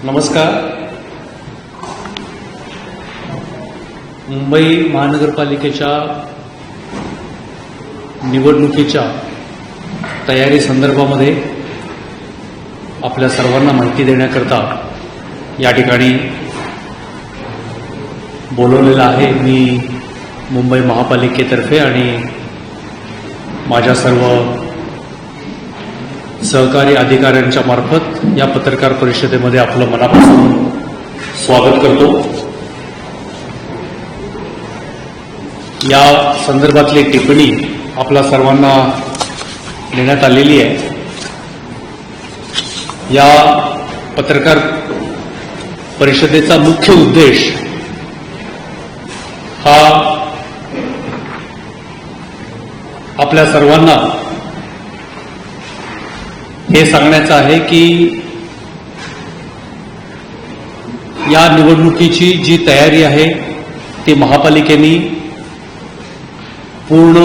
नमस्कार. मुंबई महानगरपालिकेच्या निवडणुकीच्या तयारी संदर्भामध्ये आपल्या सर्वांना माहिती देण्याकरता या ठिकाणी बोलवलेलं आहे. मी मुंबई महापालिकेतर्फे आणि माझ्या सर्व सहकारी अधिकाऱ्यांच्या मार्फत या पत्रकार परिषदेमध्ये आपलं मनापासून स्वागत करतो. या संदर्भातली टिप्पणी आपल्या सर्वांना देण्यात आलेली आहे. या पत्रकार परिषदेचा मुख्य उद्देश हा आपल्या सर्वांना हे सांगण्याचं आहे की या निवडणुकीची जी तयारी आहे ती महापालिकेने पूर्ण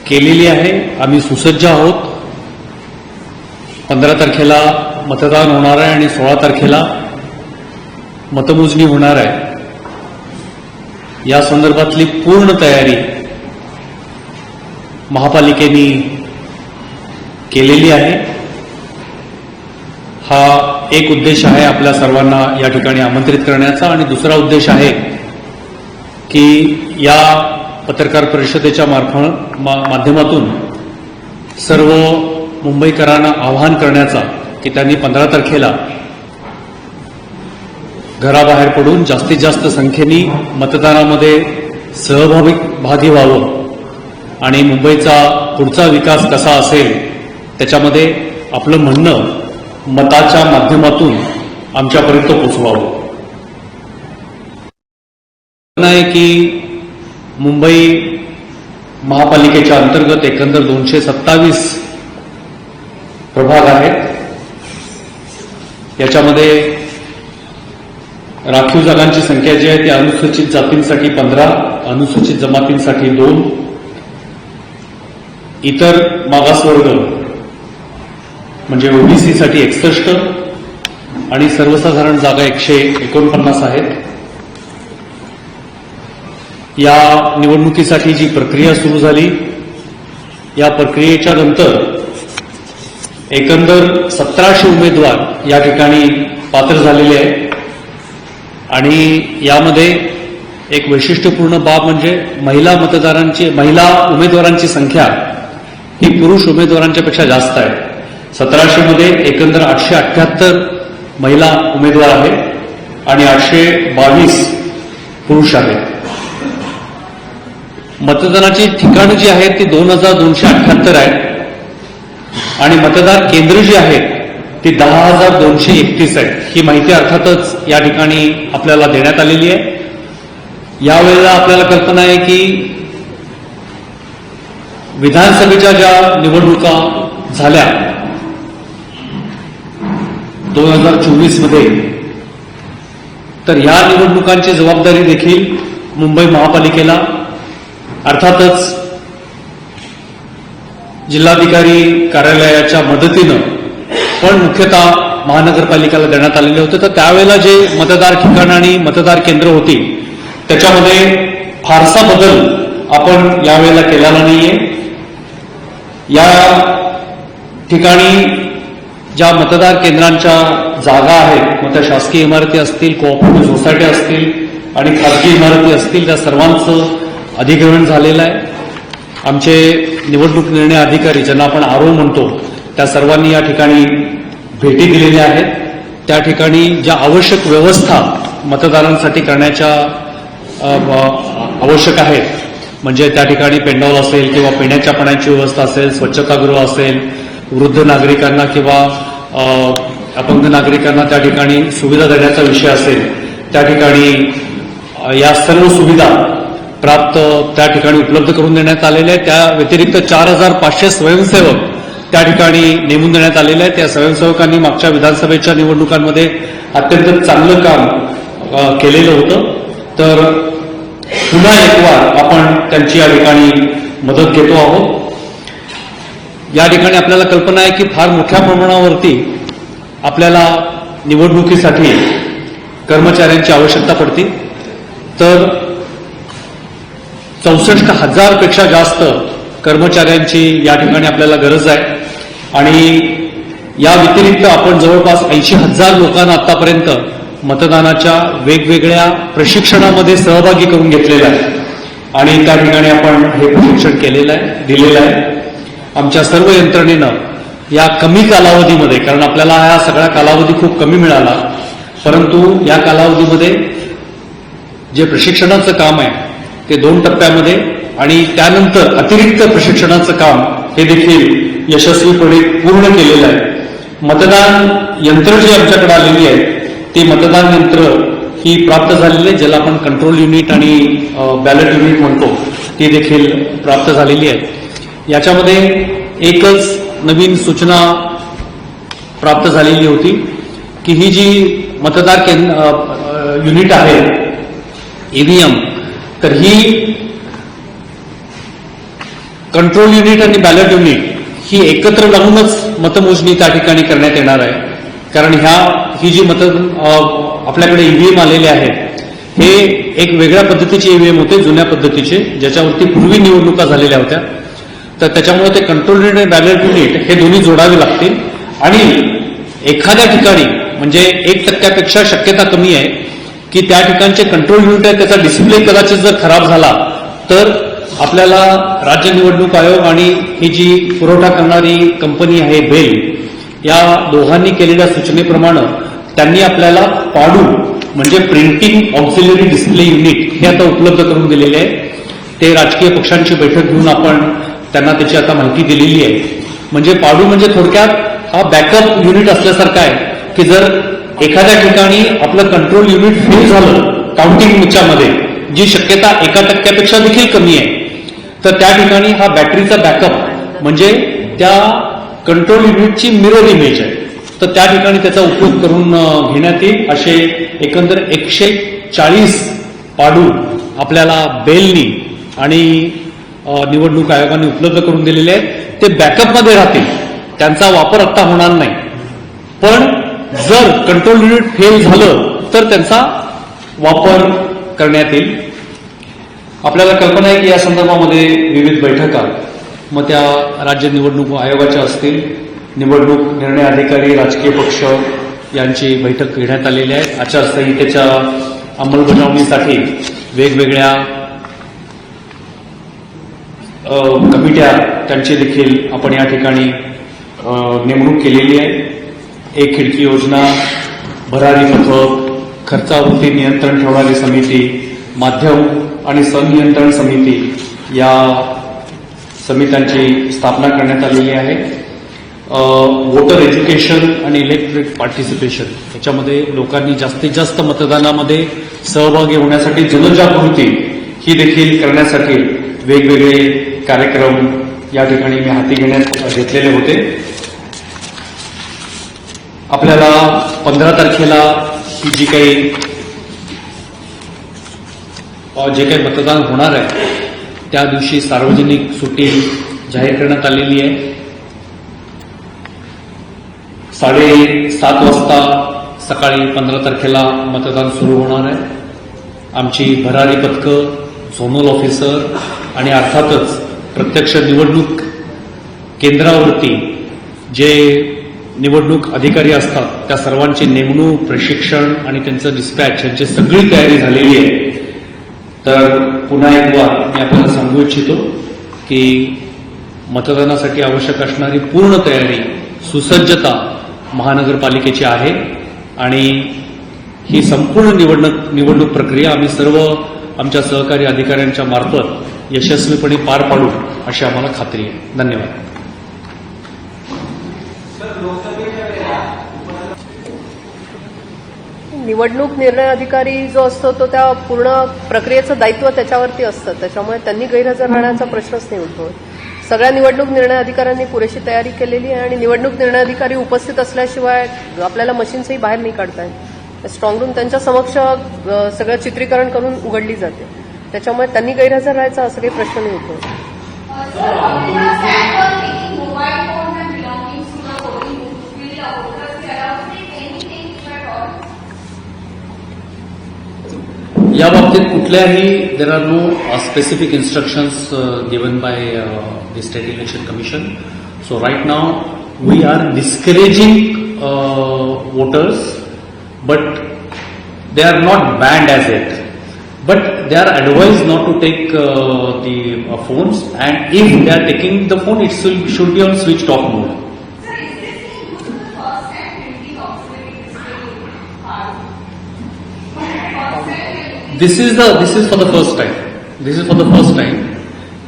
केलेली आहे. आम्ही सुसज्ज आहोत. 15 तारखेला मतदान होणार आहे आणि 16 तारखेला मतमोजणी होणार आहे. या संदर्भातली पूर्ण तयारी महापालिकेने केलेली आहे. हा एक उद्देश आहे आपल्या सर्वांना या ठिकाणी आमंत्रित करण्याचा. आणि दुसरा उद्देश आहे की या पत्रकार परिषदेच्या माध्यमातून सर्व मुंबईकरांना आवाहन करण्याचा की त्यांनी 15 तारखेला घराबाहेर पडून जास्तीत जास्त संख्येने मतदानामध्ये सहभागी व्हावं आणि मुंबईचा पुढचा विकास कसा असेल त्याच्यामध्ये आपलं म्हणणं मताच्या माध्यमातून आमच्यापर्यंत पोचवावं. आहे की मुंबई महापालिकेच्या अंतर्गत एकंदर 227 प्रभाग आहेत. याच्यामध्ये राखीव जागांची संख्या जी आहे ती अनुसूचित जातींसाठी 15, अनुसूचित जमातींसाठी 2, इतर मागासवर्ग म्हणजे ओबीसी साठी 61 आणि सर्वसाधारण जागा 149 आहेत. या निवडणुकीसाठी जी प्रक्रिया सुरू झाली या प्रक्रियेच्या नंतर एकंदर 1700 उमेदवार या ठिकाणी पात्र झालेले आहेत. आणि यामध्ये एक वैशिष्ट्यपूर्ण बाब म्हणजे महिला उमेदवारांची संख्या ही पुरुष उमेदवारांच्या पेक्षा जास्त आहे. 1700 मध्ये एकंदर 878 महिला उमेदवार आहेत आणि 822 पुरुष आहेत. मतदानाची ठिकाणं जी आहेत ती 2278 आहेत आणि मतदार केंद्र जी आहेत ती 10,231 आहेत. ही माहिती अर्थातच या ठिकाणी आपल्याला देण्यात आलेली आहे. यावेळेला आपल्याला कल्पना आहे की विधानसभेच्या ज्या निवडणुका झाल्या 2024 मध्ये तर या निवडणुकांची जबाबदारी देखील मुंबई महापालिकेला अर्थातच जिल्हाधिकारी कार्यालयाच्या मदतीनं पण मुख्यतः महानगरपालिकेला देण्यात आलेले होते. तर त्यावेळेला जे मतदार ठिकाणं आणि मतदार केंद्र होती त्याच्यामध्ये फारसा बदल आपण यावेळेला केलेला नाहीये. या ठिकाणी ज्या मतदार केंद्रांच्या जागा आहेत मग त्या शासकीय इमारती असतील, कोऑपरेटिव्ह सोसायटी असतील आणि खाजगी इमारती असतील त्या सर्वांचं अधिग्रहण झालेलं आहे. आमचे निवडणूक निर्णय अधिकारी ज्यांना आपण आरओ म्हणतो त्या सर्वांनी या ठिकाणी भेटी दिलेल्या आहेत. त्या ठिकाणी ज्या आवश्यक व्यवस्था मतदारांसाठी करण्याच्या आवश्यक आहेत म्हणजे त्या ठिकाणी पेंडॉल असेल किंवा पिण्याच्या पाण्याची व्यवस्था असेल, स्वच्छतागृह असेल, वृद्ध नागरिकांना किंवा अपंग नागरिकांना त्या ठिकाणी सुविधा देण्याचा विषय असेल त्या ठिकाणी या सर्व सुविधा प्राप्त त्या ठिकाणी उपलब्ध करून देण्यात आलेल्या आहेत. त्या व्यतिरिक्त 4500 स्वयंसेवक त्या ठिकाणी नेमून देण्यात आलेले आहेत. त्या स्वयंसेवकांनी मागच्या विधानसभेच्या निवडणुकांमध्ये अत्यंत चांगलं काम केलेलं होतं. तर पुन्हा एकवार आपण त्यांची या ठिकाणी मदत घेतो आहोत. या ठिकाणी आपल्याला कल्पना आहे की फार मोठ्या प्रमाणावरती आपल्याला निवडणुकीसाठी कर्मचाऱ्यांची आवश्यकता पडते, तर 64,000 पेक्षा जास्त कर्मचाऱ्यांची या ठिकाणी आपल्याला गरज आहे. आणि या व्यतिरिक्त आपण जवळपास 80,000 लोकांना आतापर्यंत मतदानाच्या वेगवेगळ्या प्रशिक्षणामध्ये सहभागी करून घेतलेला आहे आणि त्या ठिकाणी आपण हे प्रशिक्षण दिलेलं आहे. आमच्या सर्व यंत्रणेनं या कमी कालावधीमध्ये, कारण आपल्याला हा सगळा कालावधी खूप कमी मिळाला, परंतु या कालावधीमध्ये जे प्रशिक्षणाचं काम आहे ते 2 टप्प्यामध्ये आणि त्यानंतर अतिरिक्त प्रशिक्षणाचं काम हे देखील यशस्वीपणे पूर्ण केलेलं आहे. मतदान यंत्र जी आमच्याकडे आलेली आहेत ती मतदान यंत्र ही प्राप्त झालेली आहे, ज्याला आपण कंट्रोल युनिट आणि बॅलेट युनिट म्हणतो, ती देखील प्राप्त झालेली आहे. याच्यामध्ये एकच नवीन सूचना प्राप्त झालेली होती की ही जी मतदार युनिट आहे ईव्हीएम, तर ही कंट्रोल युनिट आणि बॅलेट युनिट ही एकत्र लावूनच मतमोजणी त्या ठिकाणी करण्यात येणार आहे. कारण ही जी आपल्याकडे ईव्हीएम आलेले आहेत हे एक वेगळ्या पद्धतीचे ईव्हीएम होते, जुन्या पद्धतीचे, ज्याच्यावरती पूर्वी निवडणुका झालेल्या होत्या. तर त्याच्यामुळे ते कंट्रोल युनिट आणि बॅलेट युनिट हे दोन्ही जोडावे लागतील. आणि एखाद्या ठिकाणी म्हणजे 1% शक्यता कमी आहे की त्या ठिकाणचे कंट्रोल युनिट आहे त्याचा डिस्प्ले कदाचित जर खराब झाला तर आपल्याला राज्य निवडणूक आयोग आणि ही जी पुरवठा करणारी कंपनी आहे बेल, या दोघांनी केलेल्या सूचनेप्रमाणे त्यांनी आपल्याला पाडू म्हणजे प्रिंटिंग ऑक्झिलरी डिस्प्ले युनिट हे आता उपलब्ध करून दिलेले आहे. ते राजकीय पक्षांची बैठक घेऊन आपण त्यांना त्याची आता माहिती दिलेली आहे. म्हणजे पाडू म्हणजे थोडक्यात हा बॅकअप युनिट असल्यासारखा आहे की जर एखाद्या ठिकाणी आपलं कंट्रोल युनिट फेल झालं काउंटिंगच्यामध्ये, जी शक्यता 1% देखील कमी आहे, तर त्या ठिकाणी हा बॅटरीचा बॅकअप म्हणजे त्या कंट्रोल युनिटची मिरर इमेज आहे, तर त्या ठिकाणी त्याचा उपयोग करून घेण्यात येईल. असे एकंदर 140 पाडू आपल्याला बेलनी आणि निवडणूक आयोगाने उपलब्ध करून दिलेले आहेत. ते बॅकअपमध्ये राहतील, त्यांचा वापर आता होणार नाही. पण जर कंट्रोल युनिट फेल झालं तर त्यांचा वापर करण्यात येईल. आपल्याला कल्पना आहे की या संदर्भामध्ये विविध बैठका मग त्या राज्य निवडणूक आयोगाच्या असतील, निवडणूक निर्णय अधिकारी, राजकीय पक्ष यांची बैठक घेण्यात आलेली आहे. आचारसंहितेच्या अंमलबजावणीसाठी वेगवेगळ्या कमिट्या त्यांची देखील आपण या ठिकाणी नेमणूक केलेली आहे. एक खिडकी योजना, भरारी पथक, खर्चावरती नियंत्रण ठेवणारी समिती, माध्यम आणि संनियंत्रण समिती या समित्यांची स्थापना करण्यात आलेली आहे. वोटर एज्युकेशन आणि इलेक्ट्रिक पार्टिसिपेशन याच्यामध्ये लोकांनी जास्तीत जास्त मतदानामध्ये सहभागी होण्यासाठी जनजागृती ही देखील करण्यासाठी वेगवेगळे कार्यक्रम या ठिकाणी मी हाती घेतलेले होते. आपल्याला 15 तारखेला ही जे काही मतदान होणार आहे त्या दिवशी सार्वजनिक सुट्टी जाहीर करण्यात आलेली आहे. 7:30 वाजता सकाळी 15 तारखेला मतदान सुरू होणार आहे. आमची भरारी पथकं, झोनल ऑफिसर आणि अर्थातच प्रत्यक्ष निवडणूक केंद्रावरती जे निवडणूक अधिकारी असतात त्या सर्वांची नेमणूक, प्रशिक्षण आणि त्यांचं डिस्पॅच यांची सगळी तयारी झालेली आहे. तर पुन्हा एकदा मी आपल्याला सांगू इच्छितो की मतदानासाठी आवश्यक असणारी पूर्ण तयारी, सुसज्जता महानगरपालिकेची आहे आणि ही संपूर्ण निवडणूक प्रक्रिया आम्ही सर्व आमच्या सहकारी अधिकाऱ्यांच्या मार्फत यशस्वीपणे पार पाडू अशी आम्हाला खात्री आहे. धन्यवाद. निवडणूक निर्णय अधिकारी जो असतो तो त्या पूर्ण प्रक्रियेचं दायित्व त्याच्यावरती असतं, त्याच्यामुळे त्यांनी गैरहजर राहण्याचा प्रश्नच नाही उद्भवत. सगळ्या निवडणूक निर्णय अधिकाऱ्यांनी पुरेशी तयारी केलेली आहे आणि निवडणूक निर्णय अधिकारी उपस्थित असल्याशिवाय आपल्याला मशीन्सही बाहेर नाही काढता येत. स्ट्रॉंग रूम त्यांच्या समक्ष सगळं चित्रीकरण करून उघडली जाते, त्याच्यामुळे त्यांनी गैरहजर राहायचा असं काही प्रश्न नाही उद्भवत. या बाबतीत कुठल्याही there are no specific instructions given by the state election commission. So right now we are discouraging voters, but they are not banned as yet, but they are advised not to take the phones, and if they are taking the phone, it should be on switched off mode. This is for the first time. This is for the first time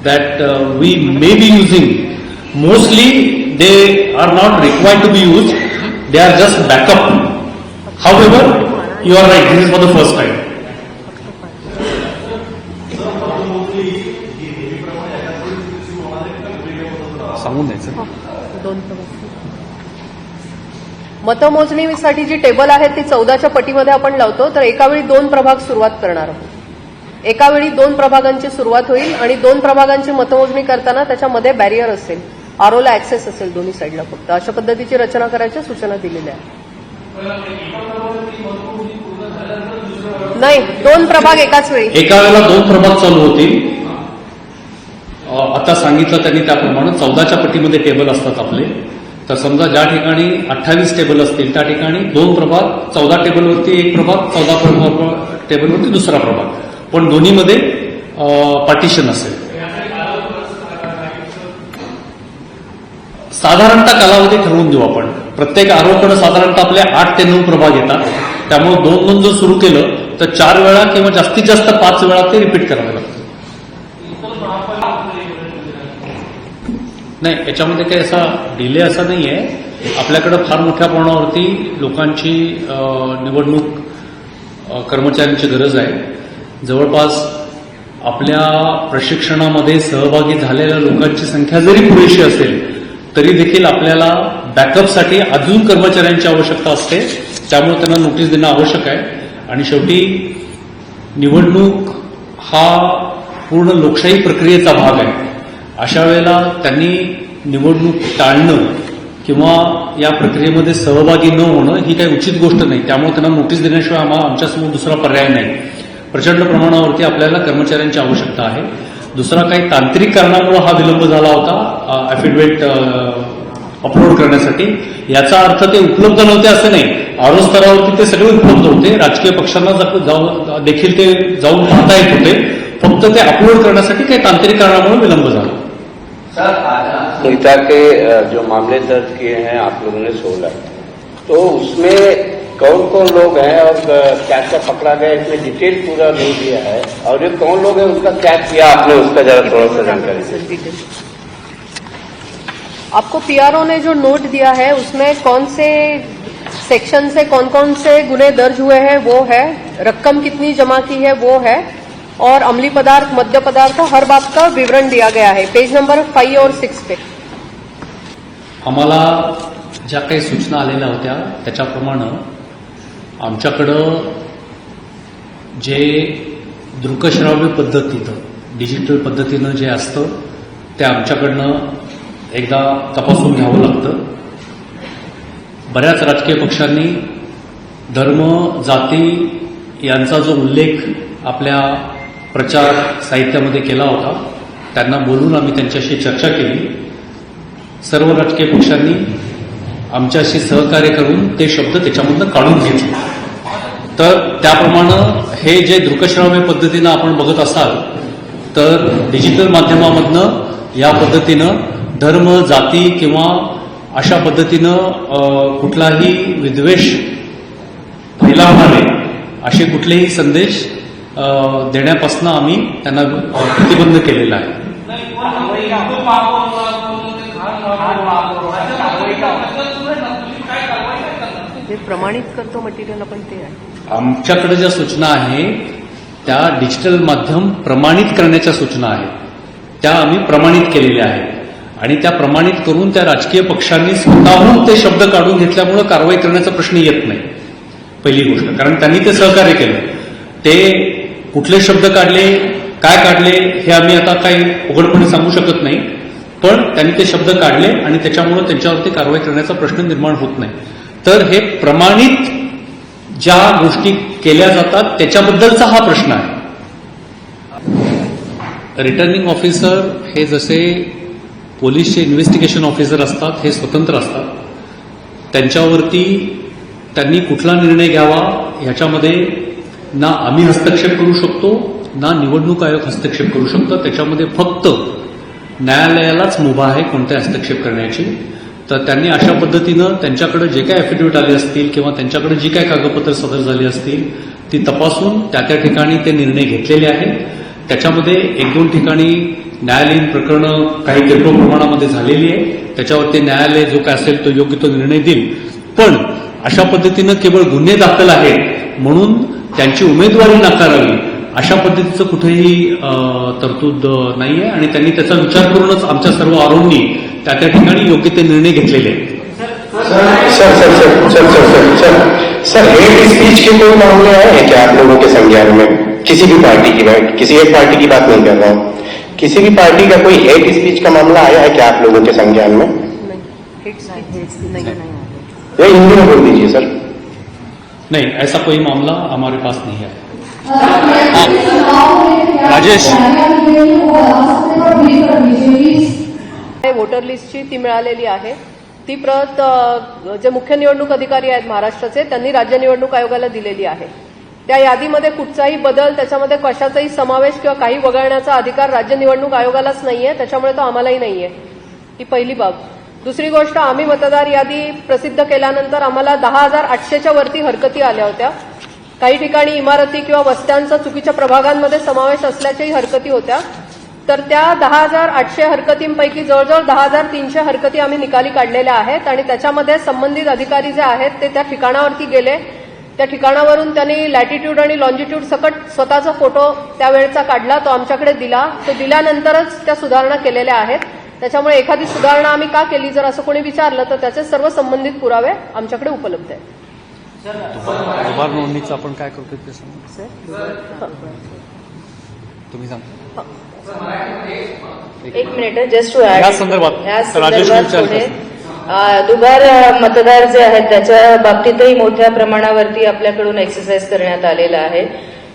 that we may be using. Mostly they are not required to be used. They are just backup. However, you are right, this is for the first time. सांगून द्यायचं. मतमोजणीसाठी जी table आहेत ती 14च्या पटीमध्ये आपण लावतो, तर एकावेळी 2 प्रभाग सुरुवात करणार आहोत. एकावेळी 2 प्रभागांची सुरुवात होईल आणि 2 प्रभागांची मतमोजणी करताना त्याच्यामध्ये बॅरियर असेल, आरओला ऍक्सेस असेल दोन्ही साईडला फक्त. अशा पद्धतीची रचना करायच्या सूचना दिलेल्या आहेत. नाही, 2 प्रभाग एकाच वेळी. एका वेळेला 2 प्रभाग चालू होतील. आता सांगितलं त्यांनी त्याप्रमाणे 14च्या पटीमध्ये टेबल असतात आपले. तर समजा ज्या ठिकाणी 28 टेबल असतील त्या ठिकाणी 2 प्रभाग, 14 टेबलवरती 1 प्रभाग, 14 टेबलवरती दुसरा प्रभाग, पण दोन्हीमध्ये पार्टिशन असेल. साधारणतः कालावधी ठरवून देऊ आपण. प्रत्येक आरोपकडे साधारणतः आपले 8 ते 9 प्रभाग येतात. त्यामुळे 2-2 जर सुरू केलं तर 4 वेळा किंवा जास्तीत जास्त 5 वेळा ते रिपीट करावे लागतं. नाही, याच्यामध्ये काही असा डिले असा नाहीये. आपल्याकडे फार मोठ्या प्रमाणावरती लोकांची निवडणूक कर्मचाऱ्यांची गरज आहे. जवळपास आपल्या प्रशिक्षणामध्ये सहभागी झालेल्या लोकांची संख्या जरी पुरेशी असेल तरी देखील आपल्याला बॅकअपसाठी अजून कर्मचाऱ्यांची आवश्यकता असते. त्यामुळे त्यांना नोटीस देणं आवश्यक आहे. आणि शेवटी निवडणूक हा पूर्ण लोकशाही प्रक्रियेचा भाग आहे. अशा वेळेला त्यांनी निवडणूक टाळणं किंवा या प्रक्रियेमध्ये सहभागी न होणं ही काही उचित गोष्ट नाही. त्यामुळे त्यांना नोटीस देण्याशिवाय आमच्यासमोर दुसरा पर्याय नाही. प्रचंड प्रमाणावरती आपल्याला कर्मचाऱ्यांची आवश्यकता आहे. दुसरा काही तांत्रिक कारणामुळे हा विलंब झाला होता अफिडेव्हिट अपलोड करण्यासाठी. याचा अर्थ ते उपलब्ध नव्हते असं नाही. आरो स्तरावरती ते सगळे उपलब्ध होते. राजकीय पक्षांना देखील ते जाऊन पाहता येत होते. फक्त ते अपलोड करण्यासाठी काही तांत्रिक कारणामुळे विलंब झाला. संहिता के जो मामले दर्ज किए हैं आप लोगों ने 16, तो उसमें कौन कौन लोग हैं और क्या क्या पकड़ा गया, इसमें डिटेल पूरा नहीं दिया है. और ये कौन लोग हैं, उनका क्या किया आपने, उसका जरा थोड़ा सा जानकारी. आपको पीआरओ ने जो नोट दिया है उसमें कौन से सेक्शन से कौन से गुने दर्ज हुए हैं वो है, रकम कितनी जमा की है वो है, और अमली पदार्थ, मद्य पदार्थ, हर बात का विवरण दिया गया है पेज नंबर 5 और 6 पे. आम्हाला ज्या काही सूचना आलेल्या होत्या त्याच्याप्रमाणे आमच्याकडं जे दृकश्राव्य पद्धतीनं, डिजिटल पद्धतीनं जे असतं ते आमच्याकडनं एकदा तपासून घ्यावं लागतं. बऱ्याच राजकीय पक्षांनी धर्म, जाती यांचा जो उल्लेख आपल्या प्रचार साहित्यामध्ये केला होता, त्यांना बोलून आम्ही त्यांच्याशी चर्चा केली. सर्व राजकीय पक्षांनी आमच्याशी सहकार्य करून ते शब्द त्याच्यामधनं काढून घेतले. तर त्याप्रमाणे हे जे दृकश्राव्य पद्धतीनं आपण बघत असाल तर डिजिटल माध्यमामधनं या पद्धतीनं धर्म, जाती किंवा अशा पद्धतीनं कुठलाही विद्वेष फैलावणारे असे कुठलेही संदेश देण्यापासून आम्ही त्यांना प्रतिबंध केलेला आहे. जे प्रमाणित करतो मटेरियल आपण ते आहे. आमच्याकडे ज्या सूचना आहेत त्या डिजिटल माध्यम प्रमाणित करण्याच्या सूचना आहेत. त्या आम्ही प्रमाणित केलेल्या आहेत आणि त्या प्रमाणित करून त्या राजकीय पक्षांनी स्वतःहून ते शब्द काढून घेतल्यामुळे कारवाई करण्याचा प्रश्न येत नाही. पहिली गोष्ट, कारण त्यांनी ते सहकार्य केलं. ते कुठले शब्द काढले, काय काढले हे आम्ही आता काही उघडपणे सांगू शकत नाही, पण त्यांनी ते शब्द काढले आणि त्याच्यामुळे त्यांच्यावरती कारवाई करण्याचा प्रश्न निर्माण होत नाही. तर हे प्रमाणित ज्या गोष्टी केल्या जातात त्याच्याबद्दलचा हा प्रश्न आहे. रिटर्निंग ऑफिसर हे जसे पोलीसचे इन्व्हेस्टिगेशन ऑफिसर असतात हे स्वतंत्र असतात. त्यांच्यावरती त्यांनी कुठला निर्णय घ्यावा ह्याच्यामध्ये ना आम्ही हस्तक्षेप करू शकतो ना निवडणूक आयोग हस्तक्षेप करू शकतो. त्याच्यामध्ये फक्त न्यायालयालाच मुभा आहे कोणत्या हस्तक्षेप करण्याची. तर त्यांनी अशा पद्धतीनं त्यांच्याकडे जे काही ॲफिडेव्हिट आले असतील किंवा त्यांच्याकडे जी काही कागदपत्र सादर झाली असतील ती तपासून त्या ठिकाणी ते निर्णय घेतलेले आहेत. त्याच्यामध्ये 1-2 ठिकाणी न्यायालयीन प्रकरणं काही किरकोळ प्रमाणामध्ये झालेली आहे. त्याच्यावरती न्यायालय जो काय असेल तो योग्य तो निर्णय देईल. पण अशा पद्धतीनं केवळ गुन्हे दाखल आहेत म्हणून त्यांची उमेदवारी नाकारावी अशा पद्धतीचं कुठेही तरतूद नाहीये आणि त्यांनी त्याचा विचार करूनच आमच्या सर्व आरोपी त्या ठिकाणी योग्य ते निर्णय घेतलेले आहेत. सर हेट स्पीच के कोई मामले आए हैं क्या आप लोगों के संज्ञान में? किसी भी पार्टी की बात, किसी एक पार्टी की बात नहीं कर रहा हूँ, किसी भी पार्टी का कोई हेट स्पीच का मामला आया है क्या आप लोगों के संज्ञान में? या हिंदी में बोल दीजिए सर. नहीं, ऐसा कोई मामला हमारे पास नहीं है. राजेश, वोटर लिस्टची ती मिळालेली आहे. ती प्रत जे मुख्य निवडणूक अधिकारी आहेत महाराष्ट्राचे त्यांनी राज्य निवडणूक आयोगाला दिलेली आहे. त्या यादीमध्ये कुठचाही बदल त्याच्यामध्ये कशाचाही समावेश किंवा काही वगळण्याचा अधिकार राज्य निवडणूक आयोगालाच नाहीये. त्याच्यामुळे तो आम्हालाही नाहीये. ही पहिली बाब. दुसरी गोष्ट, आम्ही मतदार यादी प्रसिद्ध केल्यानंतर आम्हाला 10,800च्या वरती हरकती आल्या होत्या. काही ठिकाणी इमारती किंवा वस्त्यांचा चुकीच्या प्रभागांमध्ये समावेश असल्याच्याही हरकती होत्या. तर त्या 10,800 हरकतींपैकी जवळजवळ 10,300 हरकती आम्ही निकाली काढलेल्या आहेत आणि त्याच्यामध्ये संबंधित अधिकारी जे आहेत ते त्या ठिकाणावरती गेले. त्या ठिकाणावरून त्यांनी लॅटिट्यूड आणि लॉन्जिट्यूड सकट स्वतःचा फोटो त्यावेळेचा काढला, तो आमच्याकडे दिला. तो दिल्यानंतरच त्या सुधारणा केलेल्या आहेत. त्याच्यामुळे एखादी सुधारणा आम्ही का केली जर असं कोणी विचारलं तर त्याचे सर्व संबंधित पुरावे आमच्याकडे उपलब्ध आहेत. दुबार नोंदणीचं आपण काय करतो ते सांगा. तुम्ही सांगा. एक मिनिट, जस्ट टू ऍड या संदर्भात राजेश पुढे दुबार मतदार जे आहेत त्याच्या बाबतीतही मोठ्या प्रमाणावरती आपल्याकडून एक्सरसाइज करण्यात आलेला आहे.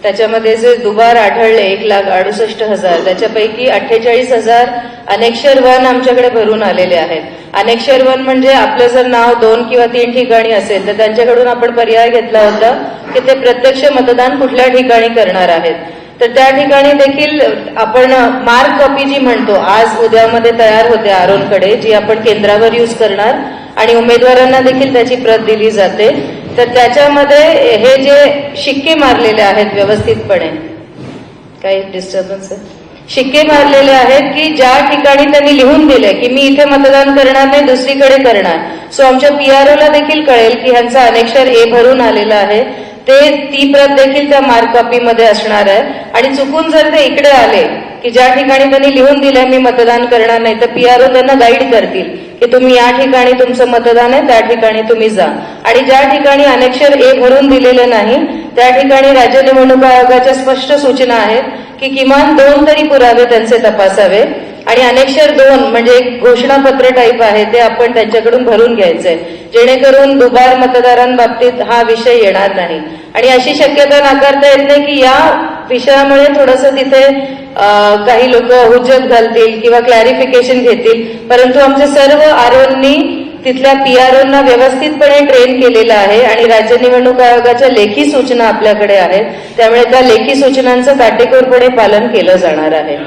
त्याच्यामध्ये जे दुबार आढळले 1,68,000 त्याच्यापैकी 48,000 अनेक्षर 1 आमच्याकडे भरून आलेले आहेत. अनेक्षर 1 म्हणजे आपलं जर नाव 2 किंवा 3 ठिकाणी असेल तर त्यांच्याकडून आपण पर्याय घेतला होता की ते प्रत्यक्ष मतदान कुठल्या ठिकाणी करणार आहेत. तर त्या ठिकाणी देखील आपण मार्क कॉपी जी म्हणतो आज उद्यामध्ये तयार होते आरोनकडे, जी आपण केंद्रावर यूज करणार आणि उमेदवारांना देखील त्याची प्रत दिली जाते. तर त्याच्यामध्ये हे जे शिक्के मारलेले आहेत व्यवस्थितपणे, काही डिस्टर्बन्स आहे, शिक्के मारलेले आहेत की ज्या ठिकाणी त्यांनी लिहून दिले की मी इथे मतदान करणार नाही दुसरीकडे करणार. सो आमच्या पीआरओला देखील कळेल की ह्यांचा अनेक्षर ए भरून आलेला आहे. ती प्रत देखील त्या मार्क कॉपीमध्ये असणार आहे. आणि चुकून जर ते इकडे आले की ज्या ठिकाणी त्यांनी लिहून दिलंय मी मतदान करणार नाही तर पीआरओ त्यांना गाईड करतील की तुम्ही या ठिकाणी तुमचं मतदान आहे त्या ठिकाणी तुम्ही जा. आणि ज्या ठिकाणी अनेक्षर ए भरून दिलेले नाही त्या ठिकाणी राज्य निवडणूक आयोगाच्या स्पष्ट सूचना आहेत की किमान 2 तरी पुरावे त्यांचे तपासावे. आणि अनेक्षर 2 म्हणजे एक घोषणापत्र टाईप आहे ते आपण त्यांच्याकडून भरून घ्यायचंय जेणेकरून दुबार मतदारांबाबतीत हा विषय येणार नाही. आणि अशी शक्यता नाकारता येत नाही की या विषयामुळे थोडंसं तिथे काही लोक हुज्जत घालतील किंवा क्लॅरिफिकेशन घेतील. परंतु आमचे सर्व आरोंनी तिथल्या पीआरओंना व्यवस्थितपणे ट्रेन केलेलं आहे आणि राज्य निवडणूक आयोगाच्या लेखी सूचना आपल्याकडे आहेत. त्यामुळे त्या लेखी सूचनांचं काटेकोरपणे पालन केलं जाणार आहे.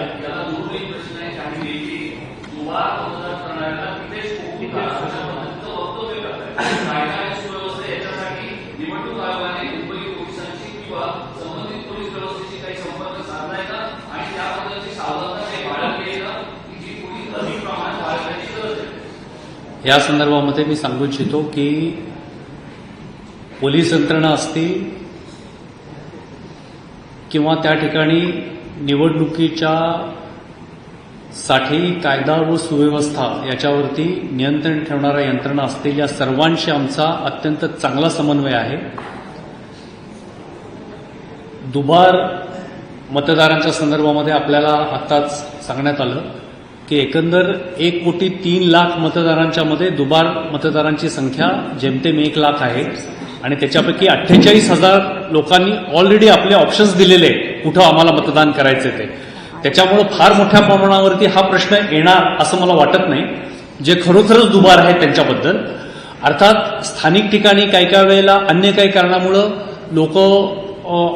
या संदर्भामध्ये मी सांगू इच्छितो की पोलीस यंत्रणा असतील किंवा त्या ठिकाणी निवडणुकीच्या साठी कायदा व सुव्यवस्था याच्यावरती नियंत्रण ठेवणाऱ्या यंत्रणा असतील या सर्वांशी आमचा अत्यंत चांगला समन्वय आहे. दुबार मतदारांच्या संदर्भामध्ये आपल्याला आत्ताच सांगण्यात आलं की एकंदर 1,03,00,000 मतदारांच्या मध्ये दुबार मतदारांची संख्या जेमतेम 1 लाख आहे. आणि त्याच्यापैकी 48,000 लोकांनी ऑलरेडी आपले ऑप्शन्स दिलेले आहेत कुठं आम्हाला मतदान करायचे ते. त्याच्यामुळं फार मोठ्या प्रमाणावरती हा प्रश्न येणार असं मला वाटत नाही. जे खरोखरच दुबार आहे त्यांच्याबद्दल, अर्थात स्थानिक ठिकाणी काही काही वेळेला अन्य काही कारणामुळं लोक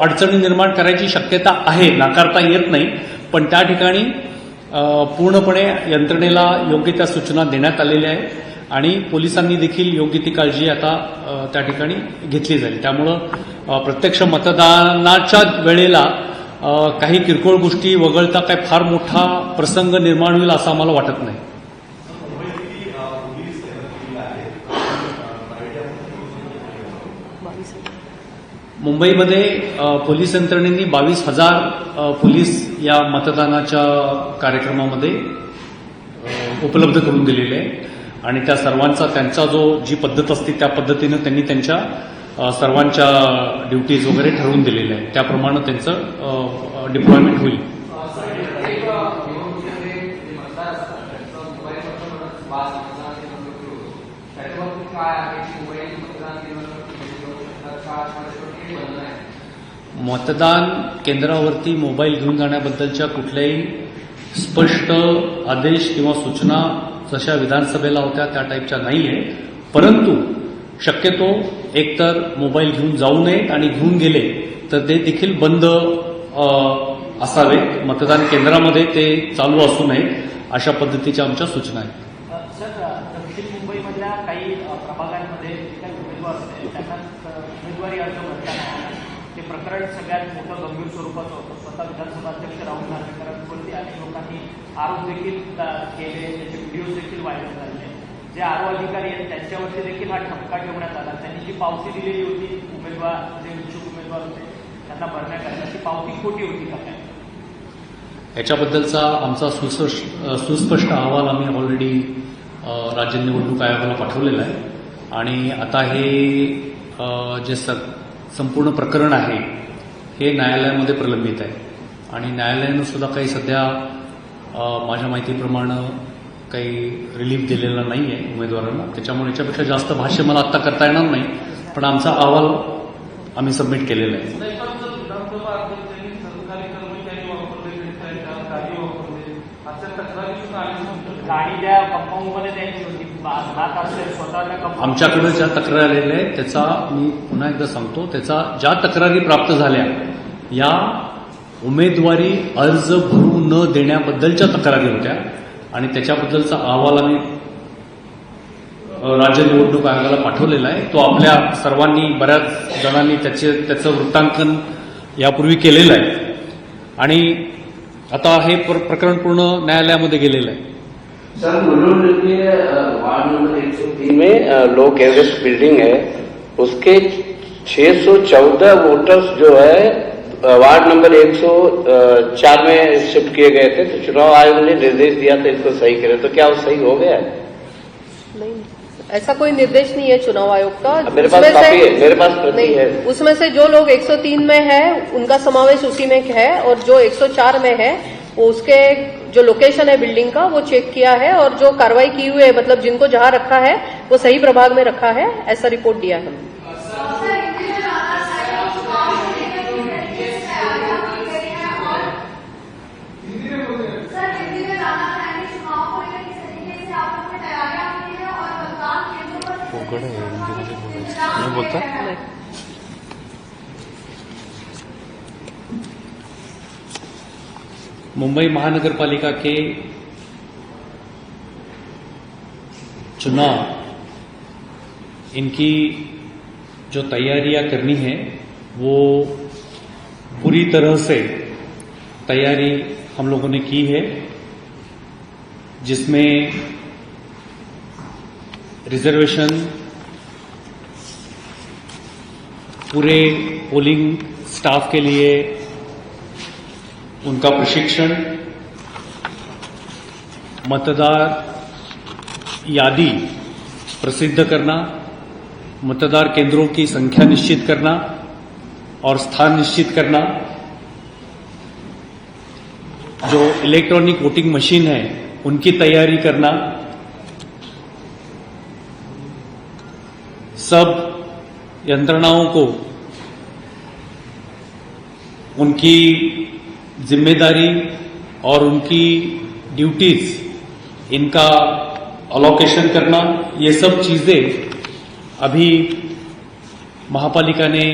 अडचणी निर्माण करायची शक्यता आहे, नाकारता येत नाही. पण त्या ठिकाणी पूर्णपणे यंत्रणेला योग्य त्या सूचना देण्यात आलेल्या आहेत आणि पोलिसांनी देखील योग्य ती काळजी आता त्या ठिकाणी घेतली जाईल. त्यामुळं प्रत्यक्ष मतदानाच्या वेळेला काही किरकोळ गोष्टी वगळता काही फार मोठा प्रसंग निर्माण होईल असं आम्हाला वाटत नाही. मुंबईमध्ये पोलीस यंत्रणेने 22,000 पोलीस या मतदानाच्या कार्यक्रमामध्ये उपलब्ध करून दिलेले आहे आणि त्या सर्वांचा त्यांचा जी पद्धत असते त्या पद्धतीनं त्यांनी त्यांच्या सर्वांच्या ड्युटीज वगैरे ठरवून दिलेल्या आहेत. त्याप्रमाणे त्यांचं डिप्लॉयमेंट होईल. मतदान केंद्रावरती मोबाईल घेऊन जाण्याबद्दलच्या कुठल्याही स्पष्ट आदेश किंवा सूचना जशा विधानसभेला होत्या त्या टाईपच्या नाहीये. परंतु शक्यतो एकतर मोबाईल घेऊन जाऊ नयेत आणि घेऊन गेले तर ते देखील बंद असावेत. मतदान केंद्रामध्ये ते चालू असू नयेत अशा पद्धतीच्या आमच्या सूचना आहेत. सर, दक्षिण मुंबईमधल्या काही प्रभागांमध्ये काही उमेदवार असते त्यांना उमेदवारी अर्ज भरताना ते प्रकरण सगळ्यात मोठं गंभीर स्वरूपाचं होतं. स्वतः विधानसभा अध्यक्ष राहुल गांधींवरती अनेक लोकांनी आरोप देखील केले, त्याचे व्हिडिओज देखील व्हायरल झाले. जे आरो अधिकारी आहेत त्यांच्यावरती देखील हा ठपका ठेवण्यात आला. त्यांनी जी पावती दिलेली होती उमेदवार, जे इच्छुक उमेदवार होते त्यांना भरण्याकरता, ती पावती खोटी होती का काय? याच्याबद्दलचा आमचा सुस्पष्ट अहवाल आम्ही ऑलरेडी राज्य निवडणूक आयोगाला पाठवलेला आहे आणि आता हे जे संपूर्ण प्रकरण आहे हे न्यायालयामध्ये प्रलंबित आहे आणि न्यायालयानं सुद्धा काही सध्या माझ्या माहितीप्रमाणे काही रिलीफ दिलेला नाही आहे उमेदवारांना. त्याच्यामुळे याच्यापेक्षा जास्त भाष्य मला आत्ता करता येणार नाही, पण आमचा अहवाल आम्ही सबमिट केलेला आहे. गाडी त्या कंपाऊंडमध्ये द्यायची होती, राहत असेल स्वतःच्या कंपाऊंड. आमच्याकडे ज्या तक्रारी आलेल्या आहेत त्याचा मी पुन्हा एकदा सांगतो, त्याचा ज्या तक्रारी प्राप्त झाल्या या उमेदवारी अर्ज भरू न देण्याबद्दलच्या तक्रारी होत्या आणि त्याच्याबद्दलचा अहवाल आम्ही राज्य निवडणूक आयोगाला पाठवलेला आहे. तो आपल्या सर्वांनी, बऱ्याच जणांनी त्याचं वृत्तांकन यापूर्वी केलेलं आहे आणि आता हे प्रकरण पूर्ण न्यायालयामध्ये गेलेलं आहे. सर, वार्ड नंबर 103 में लोक एवरेस्ट बिल्डिंग है, उसके 614 वोटर्स जो है वार्ड नंबर 104 में शिफ्ट किए गए थे. तो चुनाव आयोग ने निर्देश दिया था इसको सही करें, तो क्या वो सही हो गया है? नहीं, ऐसा कोई निर्देश नहीं है चुनाव आयोग का. मेरे पास कॉपी है, मेरे पास प्रति नहीं, है. उसमें से जो लोग 103 में है उनका समावेश उसी में है और जो 104 में है वो उसके जो लोकेशन है बिल्डिंग का वो चेक किया है और जो कार्रवाई की हुई है, मतलब जिनको जहां रखा है वो सही प्रभाग में रखा है, ऐसा रिपोर्ट दिया है. मुंबई महानगरपालिका के चुनाव, इनकी जो तैयारियां करनी है वो पूरी तरह से तैयारी हम लोगों ने की है, जिसमें रिजर्वेशन, पूरे पोलिंग स्टाफ के लिए उनका प्रशिक्षण, मतदार यादी प्रसिद्ध करना, मतदार केंद्रों की संख्या निश्चित करना और स्थान निश्चित करना, जो इलेक्ट्रॉनिक वोटिंग मशीन है उनकी तैयारी करना, सब यंत्रणाओं को उनकी जिम्मेदारी और उनकी ड्यूटीज इनका अलोकेशन करना, ये सब चीजें अभी महापालिका ने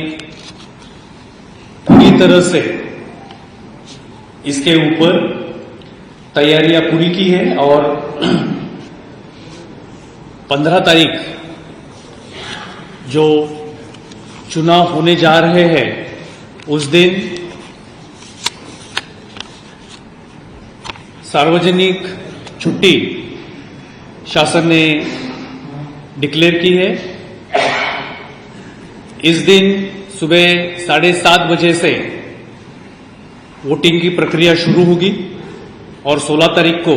पूरी तरह से इसके ऊपर तैयारियां पूरी की है और 15 तारीख जो चुनाव होने जा रहे हैं उस दिन सार्वजनिक छुट्टी शासन ने डिक्लेयर की है। इस दिन सुबह 7:30 बजे से वोटिंग की प्रक्रिया शुरू होगी और 16 तारीख को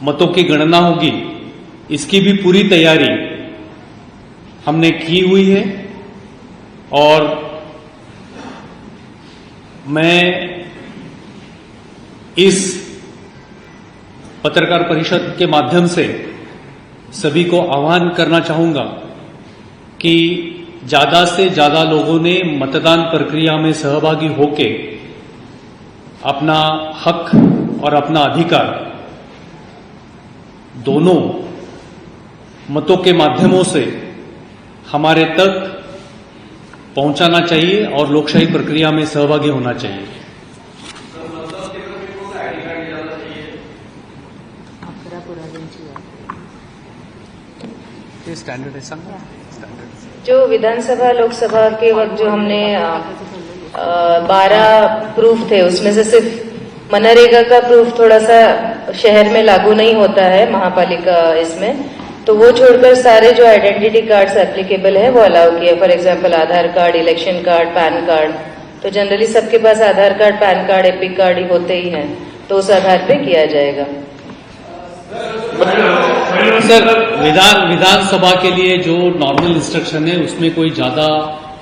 मतों की गणना होगी। इसकी भी पूरी तैयारी हमने की हुई है और मैं इस पत्रकार परिषद के माध्यम से सभी को आह्वान करना चाहूंगा कि ज्यादा से ज्यादा लोगों ने मतदान प्रक्रिया में सहभागी होके अपना हक और अपना अधिकार दोनों मतों के माध्यमों से हमारे तक पहुंचाना चाहिए और लोकशाही प्रक्रिया में सहभागी होना चाहिए। स्टैंडर्ड है जो विधानसभा लोकसभा के वक्त जो हमने 12 प्रूफ थे उसमें से सिर्फ मनरेगा का प्रूफ थोड़ा सा शहर में लागू नहीं होता है महापालिका इसमें, तो वो छोड़कर सारे जो आइडेंटिटी कार्ड्स एप्लीकेबल है वो अलाउ किया। For example Aadhaar card, election card, PAN card, तो जनरली सबके पास Aadhaar card, PAN card, EPIC card ही होते ही हैं, तो उस आधार पे किया जाएगा। सर विधानसभा के लिए जो नॉर्मल इंस्ट्रक्शन है उसमें कोई ज्यादा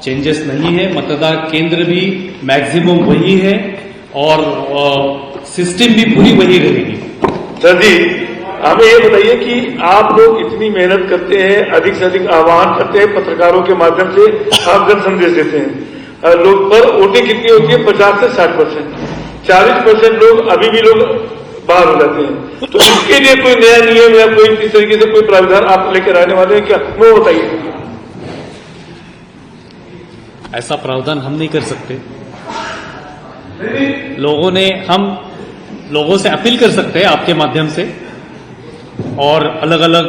चेंजेस नहीं है। मतदान केंद्र भी मैक्सिमम वही है और सिस्टम भी पूरी वही रहेगी। सर जी, हमें ये बताइए कि आप लोग इतनी मेहनत करते हैं, अधिक से अधिक आह्वान करते हैं, पत्रकारों के माध्यम से आप जन संदेश देते हैं, लोग पर वोटिंग कितनी होती है? 50 से 60%, 40% लोग अभी भी लोग बाहर हो जाते हैं। तो इसके लिए कोई नया नियम या कोई इस तरीके से कोई प्रावधान आप लेकर आने वाले हैं क्या, वो बताइए। ऐसा प्रावधान हम नहीं कर सकते। हम लोगों से अपील कर सकते हैं आपके माध्यम से और अलग अलग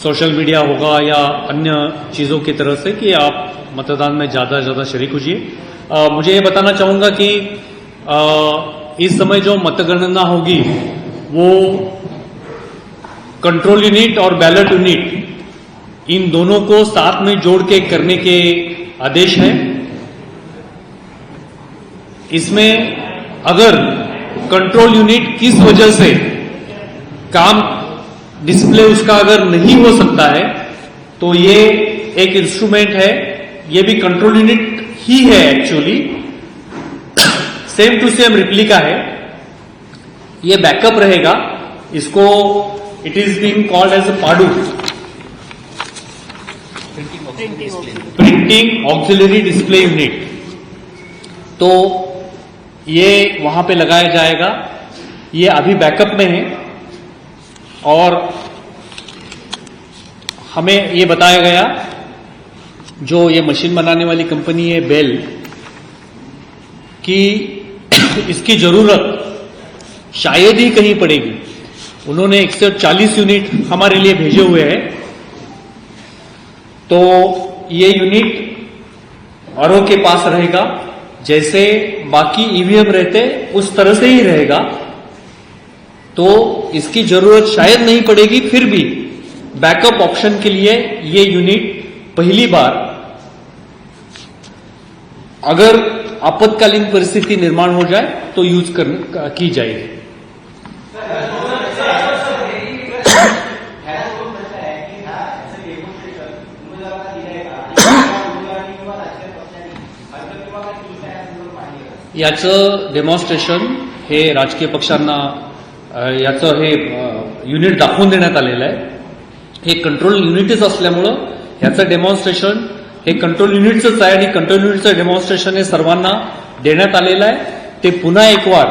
सोशल मीडिया होगा या अन्य चीजों की तरह से कि आप मतदान में ज्यादा से ज्यादा शरीक होइए। मुझे ये बताना चाहूंगा कि इस समय जो मतगणना होगी वो कंट्रोल यूनिट और बैलेट यूनिट इन दोनों को साथ में जोड़ के करने के आदेश हैं। इसमें अगर कंट्रोल यूनिट किस वजह से काम डिस्प्ले उसका अगर नहीं हो सकता है तो ये एक इंस्ट्रूमेंट है, ये भी कंट्रोल यूनिट ही है actually, same to same replica है, ये बैकअप रहेगा। इसको it is being called as a PADU, printing auxiliary display unit. तो ये वहां पे लगाया जाएगा, ये अभी बैकअप में है और हमें ये बताया गया जो ये मशीन बनाने वाली कंपनी है बेल कि इसकी जरूरत शायद ही कहीं पड़ेगी। उन्होंने 140 यूनिट हमारे लिए भेजे हुए हैं, तो ये यूनिट औरों के पास रहेगा, जैसे बाकी ईवीएम रहते उस तरह से ही रहेगा, तो इसकी जरूरत शायद नहीं पड़ेगी। फिर भी बैकअप ऑप्शन के लिए ये यूनिट पहली बार अगर आपातकालीन परिस्थिति निर्माण हो जाए तो यूज की जाएगी। याचं डेमॉन्स्ट्रेशन हे राजकीय पक्षांना याचं हे युनिट दाखवून देण्यात आलेलं आहे हे कंट्रोल युनिटच असल्यामुळं ह्याचं डेमॉन्स्ट्रेशन हे कंट्रोल युनिटचंच आहे आणि कंट्रोल युनिटचं डेमॉन्स्ट्रेशन हे सर्वांना देण्यात आलेलं आहे. ते पुन्हा एक वार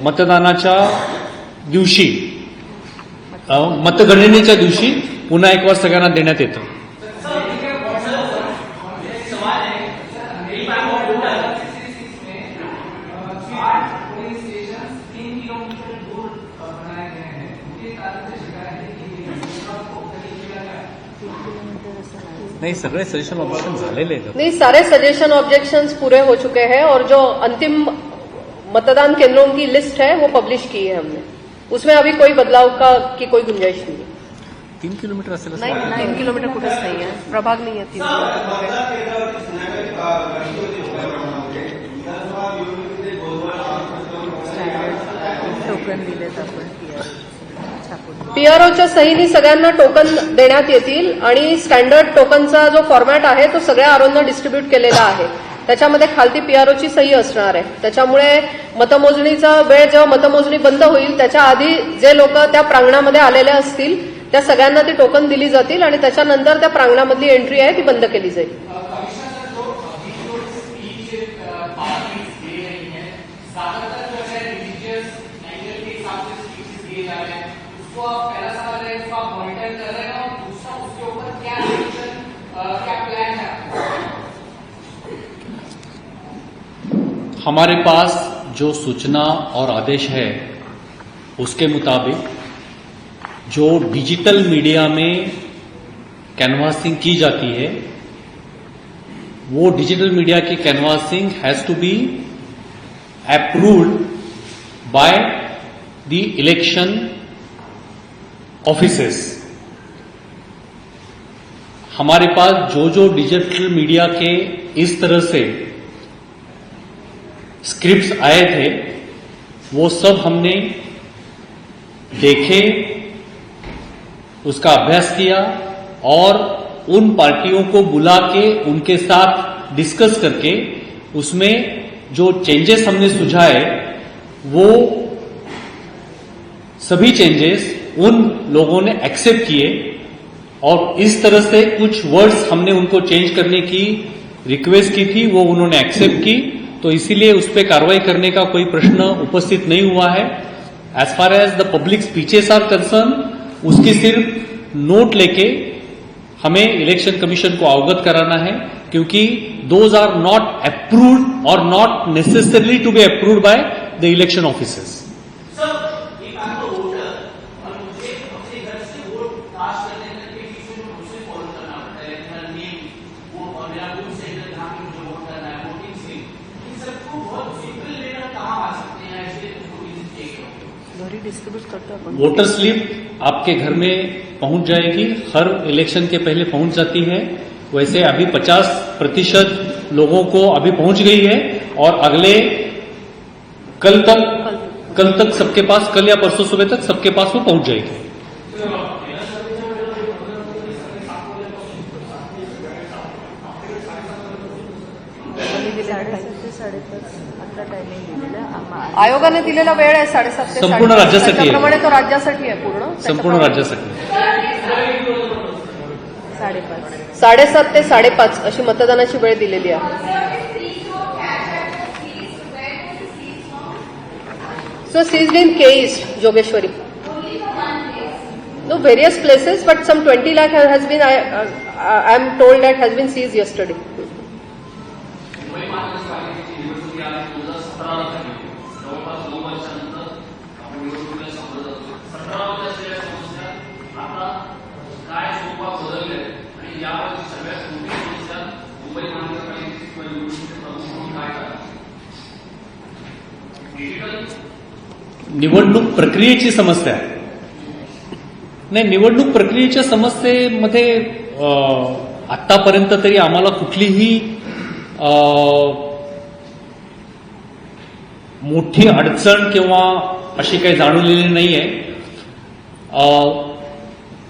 मतदानाच्या दिवशी मतगणनेच्या दिवशी पुन्हा एक वार सगळ्यांना देण्यात येतं. नहीं, सगळे सजेशन ऑब्जेक्शन झालेले आहेत. नहीं, सारे सजेशन ऑब्जेक्शंस पूरे हो चुके हैं और जो अंतिम मतदान केंद्रों की लिस्ट है वो पब्लिश की है हमने. उसमें अभी कोई बदलाव की कोई गुंजाइश नहीं है. 3 किलोमीटर असेल असं नहीं, 3 किलोमीटर कुठेच नाही आहे. प्रभाग नाही आहे 3 टोकन दिलेत आपण पीआरओच्या सहीनी सगळ्यांना टोकन देण्यात येतील आणि स्टँडर्ड टोकनचा जो फॉर्मॅट आहे तो सगळ्या आरोंना डिस्ट्रीब्यूट केलेला आहे. त्याच्यामध्ये खालती पीआरओची सही असणार आहे. त्याच्यामुळे मतमोजणीचा वेळ जेव्हा मतमोजणी बंद होईल त्याच्या आधी जे लोक त्या प्रांगणामध्ये आलेले असतील त्या सगळ्यांना ती टोकन दिली जातील आणि त्याच्यानंतर त्या प्रांगणामधली एंट्री आहे ती बंद केली जाईल. हमारे पास जो सूचना और आदेश है उसके मुताबिक जो डिजिटल मीडिया में कैनवासिंग की जाती है वो डिजिटल मीडिया की canvassing has to be approved by the election offices. हमारे पास जो डिजिटल मीडिया के इस तरह से स्क्रिप्ट्स आए थे वो सब हमने देखे, उसका अभ्यास किया और उन पार्टियों को बुला के उनके साथ डिस्कस करके उसमें जो चेंजेस हमने सुझाए वो सभी चेंजेस उन लोगों ने एक्सेप्ट किए और इस तरह से कुछ वर्ड्स हमने उनको चेंज करने की रिक्वेस्ट की थी, वो उन्होंने एक्सेप्ट की. तो इसीलिए उस पर कार्रवाई करने का कोई प्रश्न उपस्थित नहीं हुआ है. As far as the public speeches are concern, उसकी सिर्फ नोट लेके हमें इलेक्शन कमीशन को अवगत कराना है, क्योंकि दोज आर नॉट अप्रूव्ड और not necessarily to be approved by the election officers. Voter slip आपके घर में पहुंच जाएगी, हर इलेक्शन के पहले पहुंच जाती है. वैसे अभी 50% लोगों को अभी पहुंच गई है और अगले कल तक सबके पास, कल या परसों सुबह तक सबके पास वो पहुंच जाएगी. आयोगाने दिलेला वेळ आहे 7:30 ते संपूर्ण राज्यासाठी आहे. त्याप्रमाणे तो राज्यासाठी आहे पूर्ण. संपूर्ण राज्यासाठी 7:30 ते 5:30 अशी मतदानाची वेळ दिलेली आहे. So seized in K East, Jogeshwari. No, various places, but some 20 lakh has been, I am told that has been seized yesterday. निवडणूक प्रक्रियेची समस्या आहे. नाही, निवडणूक प्रक्रियेच्या समस्येमध्ये आतापर्यंत तरी आम्हाला कुठलीही मोठी अडचण किंवा अशी काही जाणवलेली नाहीये.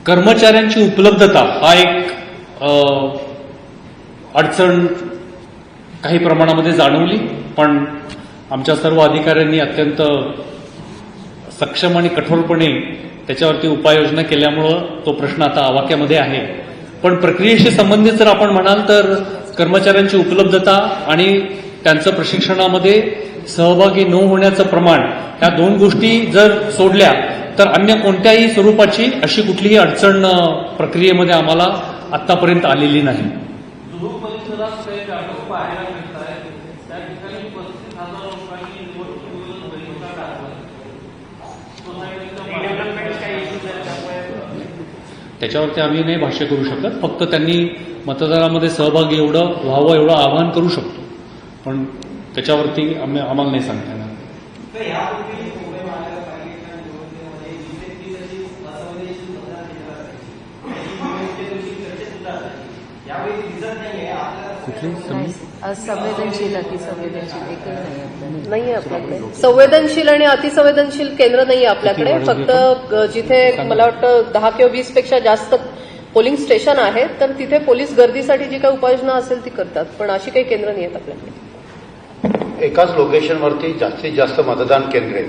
कर्मचाऱ्यांची उपलब्धता हा एक अडचण काही प्रमाणामध्ये जाणवली, पण आमच्या सर्व अधिकाऱ्यांनी अत्यंत सक्षम आणि कठोरपणे त्याच्यावरती उपाययोजना केल्यामुळं तो प्रश्न आता आवाक्यामध्ये आहे. पण प्रक्रियेशी संबंधित जर आपण म्हणाल तर कर्मचाऱ्यांची उपलब्धता आणि त्यांचं प्रशिक्षणामध्ये सहभागी न होण्याचं प्रमाण, या दोन गोष्टी जर सोडल्या तर अन्य कोणत्याही स्वरूपाची अशी कुठलीही अडचण प्रक्रियेमध्ये आम्हाला आतापर्यंत आलेली नाही. जुहू परिसरात काही गाठोड पाहायला मिळत आहे. त्या ठिकाणी 35,000 लोकांनी निवडणुकीविरोधात बहिष्कार टाकला. सोसायटीचं डेव्हलपमेंट काही इश्यूज आहेत त्यामुळे त्याच्यावरती आम्ही नाही भाष्य करू शकत. फक्त त्यांनी मतदानामध्ये सहभागी व्हावं एवढं आवाहन करू शकतो, पण त्याच्यावरती आम्हाला नाही सांगता येणार. असंवेदनशील अतिसंवेदनशील एकही नाही आपल्याला. नाहीये आपल्याकडे संवेदनशील आणि अतिसंवेदनशील केंद्र नाहीये आपल्याकडे. फक्त जिथे मला वाटतं 10 किंवा 20 पेक्षा जास्त पोलिंग स्टेशन आहेत तर तिथे पोलीस गर्दीसाठी जी काही उपाययोजना असेल ती करतात, पण अशी काही केंद्र नाही आहेत आपल्याकडे. एकाच लोकेशनवरती जास्तीत जास्त मतदान केंद्रे,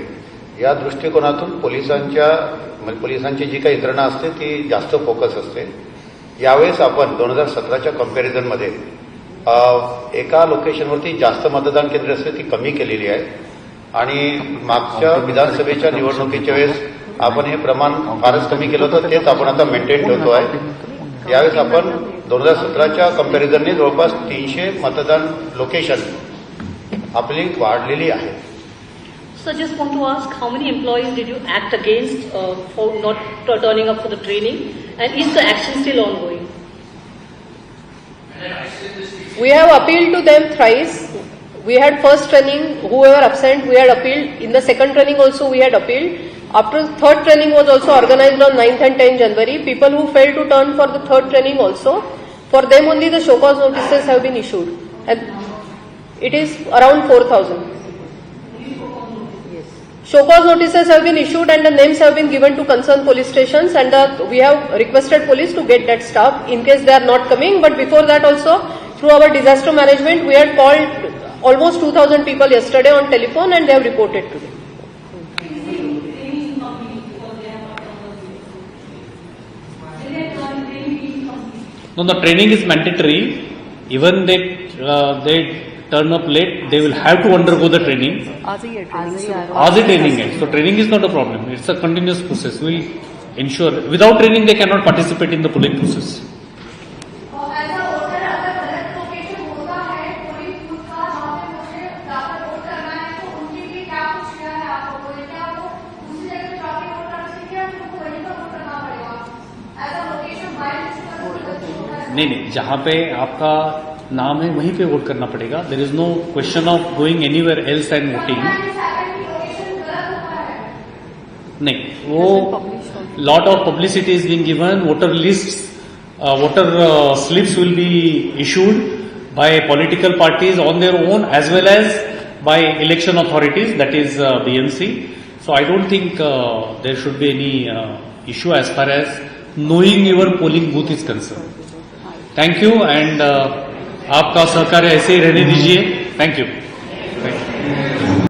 या दृष्टिकोनातून पोलिसांची जी काही यंत्रणा असते ती जास्त फोकस असते. यावेळेस आपण 2017च्या कम्पॅरिझनमध्ये एका लोकेशनवरती जास्त मतदान केंद्रे असते ती कमी केलेली आहे आणि मागच्या विधानसभेच्या निवडणुकीच्या वेळेस आपण हे प्रमाण फारच कमी केलं होतं, तेच आपण आता मेंटेन ठेवतो आहे. यावेळेस आपण 2017च्या कम्पॅरिझनने जवळपास 300 मतदान लोकेशन आपली वाढलेली आहे. So I just want to ask, how many employees did you act against for not turning up for the training, and is the action still ongoing? We have appealed to them thrice. We had first training, whoever absent, we had appealed. In the second training also we had appealed. After third training was also organized on 9th and 10th January. People who failed to turn for the third training also, for them only the show cause notices have been issued. And it is around 4,000. Show cause notices have been issued and the names have been given to concerned police stations, and we have requested police to get that staff in case they are not coming. But before that also, through our disaster management, we had called almost 2,000 people yesterday on telephone and they have reported today. No, the training is mandatory. Even they turn up late, they will have to undergo the training. आजही training As a training है, so training is not a problem. It's a continuous process. We ensure without training they cannot participate in the polling process. नहीं, जहाँ पे आपका नाम है वहीं पे vote करना पड़ेगा. There is no question of going anywhere else and voting. नहीं, वो lot of publicity is being given. Voter list, voter slips will be issued by political parties on their own as well as by election authorities, that is BMC. So I don't think there should be any issue as far as knowing your polling booth is concerned. Thank you, and आपका सहकार्य ऐसे ही रहने दीजिए. Thank you.